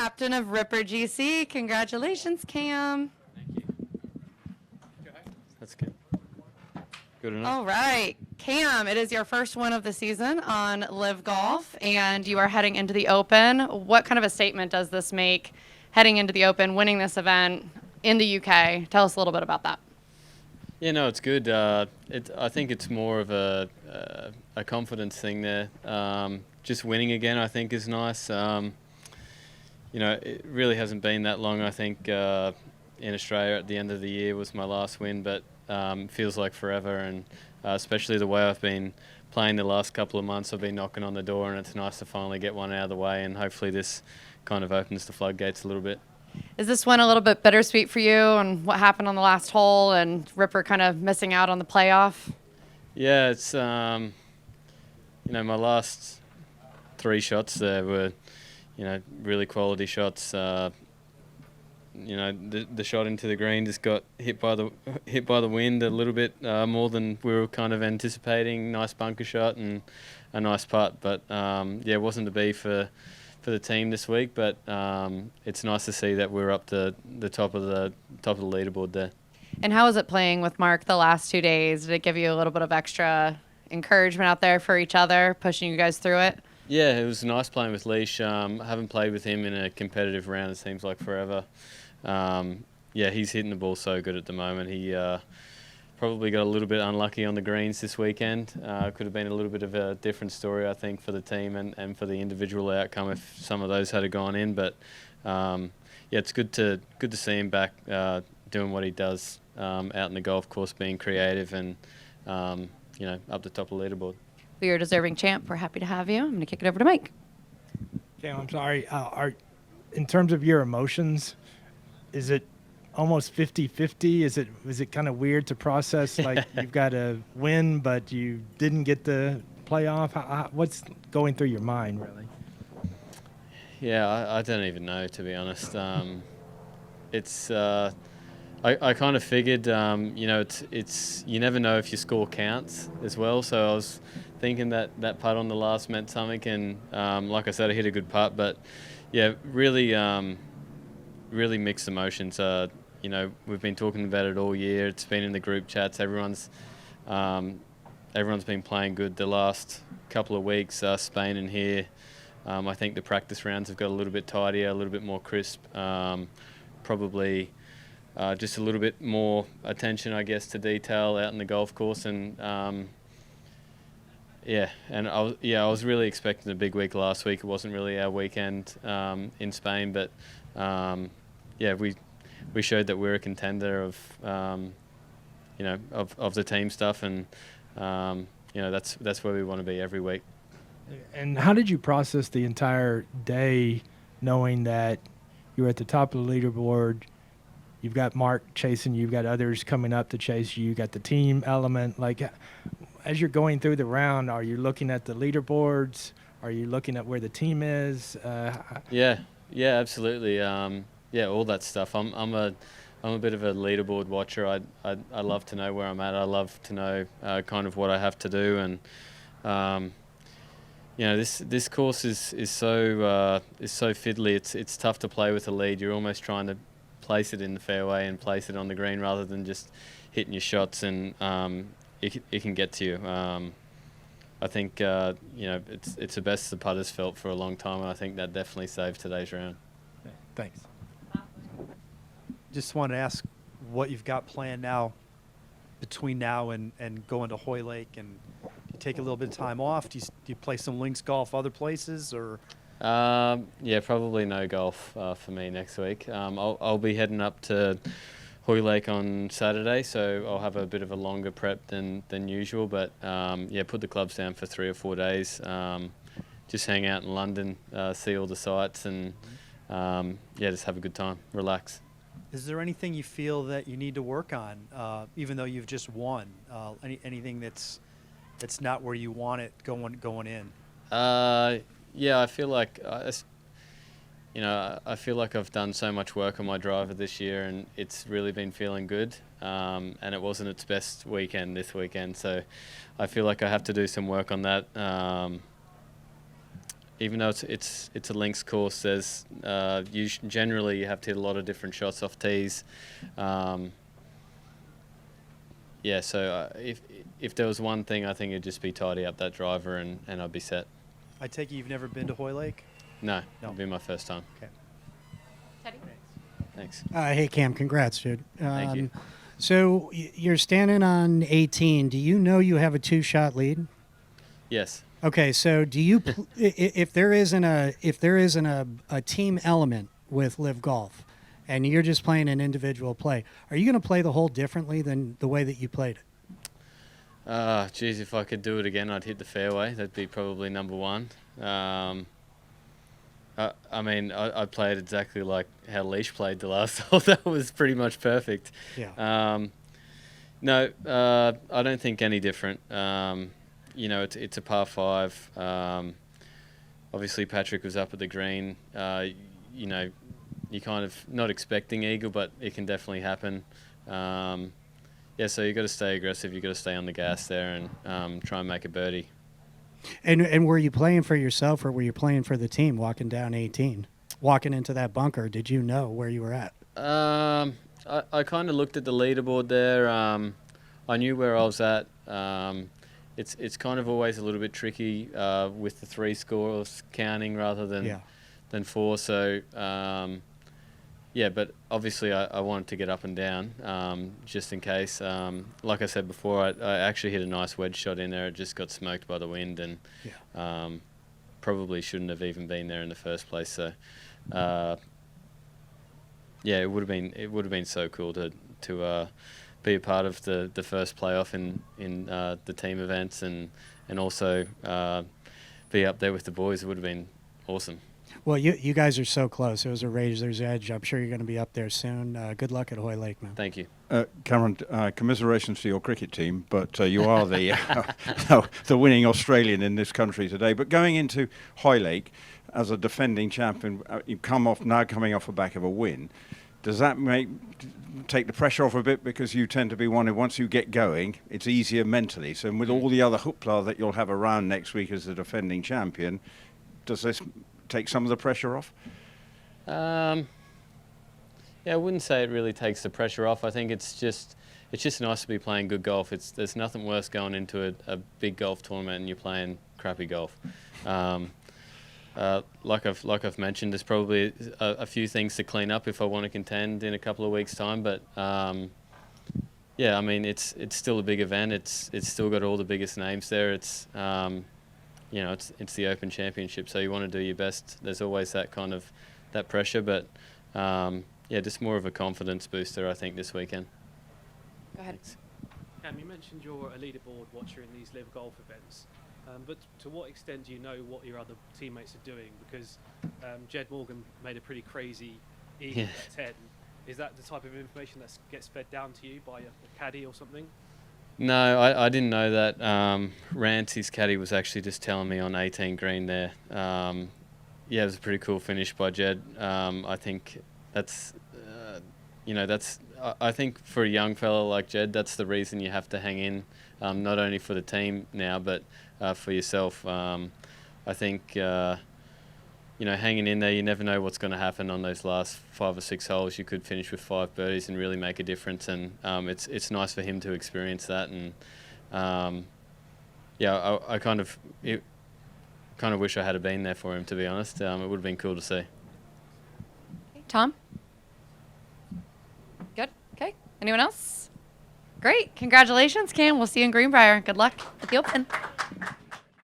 captain of Ripper GC. Congratulations, Cam. Thank you. That's good. Good enough. All right, Cam, it is your first win of the season on LIV Golf, and you are heading into the Open. What kind of a statement does this make heading into the Open, winning this event in the UK? Tell us a little bit about that. Yeah, no, it's good. I think it's more of a confidence thing there. Just winning again, I think, is nice. It really hasn't been that long. I think in Australia at the end of the year was my last win, but feels like forever. And especially the way I've been playing the last couple of months, I've been knocking on the door, and it's nice to finally get one out of the way. And hopefully this kind of opens the floodgates a little bit. Is this one a little bit bittersweet for you and what happened on the last hole and Ripper kind of missing out on the playoff? Yeah, it's my last 3 shots there were, really quality shots. The shot into the green just got hit by the wind a little bit more than we were kind of anticipating. Nice bunker shot and a nice putt, but it wasn't to be for the team this week. But it's nice to see that we're up to the top of the leaderboard there. And how was it playing with Mark the last 2 days? Did it give you a little bit of extra encouragement out there for each other, pushing you guys through it? Yeah, it was nice playing with Leash. I haven't played with him in a competitive round, it seems like forever. He's hitting the ball so good at the moment. He probably got a little bit unlucky on the greens this weekend. Could have been a little bit of a different story, I think, for the team and for the individual outcome if some of those had gone in. But it's good to see him back doing what he does out in the golf course, being creative and up the top of the leaderboard. Well, you're a deserving champ. We're happy to have you. I'm going to kick it over to Mike. Okay, I'm sorry. In terms of your emotions, is it almost 50-50? Is it kind of weird to process? Like you've got a win, but you didn't get the playoff. What's going through your mind, really? Yeah, I don't even know, to be honest. It's I kind of figured, it's you never know if your score counts as well. So I was thinking that putt on the last meant something, and like I said, I hit a good putt. But yeah, really mixed emotions. We've been talking about it all year. It's been in the group chats. Everyone's been playing good the last couple of weeks. Spain and here, I think the practice rounds have got a little bit tidier, a little bit more crisp. Probably just a little bit more attention, I guess, to detail out in the golf course. And I was really expecting a big week last week. It wasn't really our weekend in Spain, but we showed that we're a contender of the team stuff, and that's where we want to be every week. And how did you process the entire day, knowing that you were at the top of the leaderboard? You've got Mark chasing you. You've got others coming up to chase you. You got the team element. Like, as you're going through the round, are you looking at the leaderboards? Are you looking at where the team is? Yeah, absolutely. All that stuff. I'm a bit of a leaderboard watcher. I love to know where I'm at. I love to know kind of what I have to do, and this course is so fiddly. It's tough to play with a lead. You're almost trying to place it in the fairway and place it on the green rather than just hitting your shots, and it can get to you. I think it's the best the putters felt for a long time, and I think that definitely saved today's round. Thanks. Just want to ask what you've got planned now between now and going to Hoy Lake, and you take a little bit of time off. Do you play some links golf other places, or? Probably no golf for me next week. I'll be heading up to Hoy Lake on Saturday, so I'll have a bit of a longer prep than usual. But put the clubs down for 3 or 4 days. Just hang out in London, see all the sights, and just have a good time, relax. Is there anything you feel that you need to work on, even though you've just won? Anything that's not where you want it going in? I feel like I feel like I've done so much work on my driver this year, and it's really been feeling good. And it wasn't its best weekend this weekend, so I feel like I have to do some work on that. even though it's a links course, there's generally you have to hit a lot of different shots off tees. Yeah, so if there was one thing, I think it'd just be tidy up that driver and I'd be set. I take it you've never been to Hoy Lake? No, No. it'd be my first time. Okay. Teddy? Thanks. Hey, Cam, congrats, dude. Thank you. So you're standing on 18. Do you know you have a 2-shot lead? Yes. Okay, so do you, if there isn't a team element with Live Golf, and you're just playing an individual play, are you going to play the hole differently than the way that you played it? Geez, if I could do it again, I'd hit the fairway. That'd be probably number one. I mean, I played exactly like how Leash played the last hole. That was pretty much perfect. Yeah. No, I don't think any different. You know, it's a par 5. Obviously, Patrick was up at the green. You know, you're kind of not expecting eagle, but it can definitely happen. Yeah, so you've got to stay aggressive. You've got to stay on the gas there and try and make a birdie. And were you playing for yourself or were you playing for the team walking down 18? Walking into that bunker, did you know where you were at? I kind of looked at the leaderboard there. I knew where I was at. It's kind of always a little bit tricky with the 3 scores counting rather than 4. So yeah, but obviously I wanted to get up and down just in case. Like I said before, I actually hit a nice wedge shot in there. It just got smoked by the wind and probably shouldn't have even been there in the first place. So yeah, it would have been so cool to be a part of the first playoff in the team events and also be up there with the boys. It would have been awesome. Well, you guys are so close. It was a razor's edge. I'm sure you're going to be up there soon. Good luck at Hoy Lake, man. Thank you. Cameron, commiserations to your cricket team, but you are the the winning Australian in this country today. But going into Hoy Lake as a defending champion, you coming off the back of a win. Does that take the pressure off a bit because you tend to be one who, once you get going, it's easier mentally? So with all the other hoopla that you'll have around next week as the defending champion, does this take some of the pressure off? Yeah, I wouldn't say it really takes the pressure off. I think it's just nice to be playing good golf. There's nothing worse going into a big golf tournament and you're playing crappy golf. Like I've mentioned, there's probably a few things to clean up if I want to contend in a couple of weeks' time. But yeah, I mean it's still a big event. It's still got all the biggest names there. It's you know, it's the Open Championship, so you want to do your best. There's always that kind of pressure, but yeah, just more of a confidence booster, I think, this weekend. Go ahead. Cam, you mentioned you're a leaderboard watcher in these live golf events, but to what extent do you know what your other teammates are doing? Because Jed Morgan made a pretty crazy eagle at 10. Is that the type of information that gets fed down to you by a caddy or something? No, I didn't know that. Rancy's caddy was actually just telling me on 18 green there. Yeah, it was a pretty cool finish by Jed. I think that's, you know, I think for a young fella like Jed, that's the reason you have to hang in, not only for the team now, but for yourself. I think, you know, hanging in there, you never know what's going to happen on those last 5 or 6 holes. You could finish with 5 birdies and really make a difference, and it's nice for him to experience that. And yeah, I kind of wish I had been there for him, to be honest. It would have been cool to see. Tom? Good? Okay. Anyone else? Great. Congratulations, Cam. We'll see you in Greenbrier. Good luck at the Open.